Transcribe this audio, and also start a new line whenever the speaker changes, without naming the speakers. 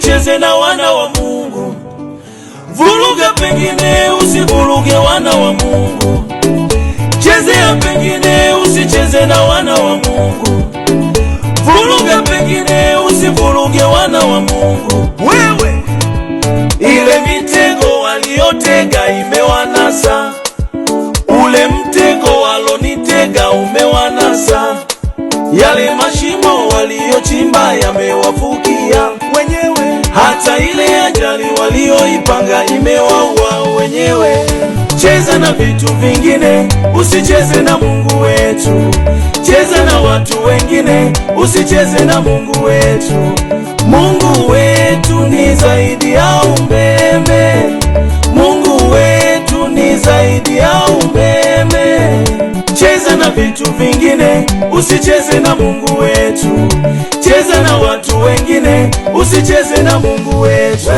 usicheze na wana wa Mungu. Vuruga pengine, usivuruge wana wa Mungu. Chezea pengine, usicheze na wana wa Mungu. Vuruga pengine, usivuruge wana wa Mungu. Wewe, ile mitego waliotega imewanasa. Ule mtego walonitega umewanasa. Yale mashimo waliochimba yamewafukia wenyewe. Hata ile ajali walioipanga imewaua wenyewe. Cheza na vitu vingine, usicheze na Mungu wetu. Cheza na watu wengine, usicheze na Mungu wetu. Mungu wetu ni zaidi ya umeme. Mungu wetu ni zaidi ya umeme. Cheza na vitu vingine, usicheze na Mungu wetu. Cheza na watu wengine, usicheze na Mungu wetu.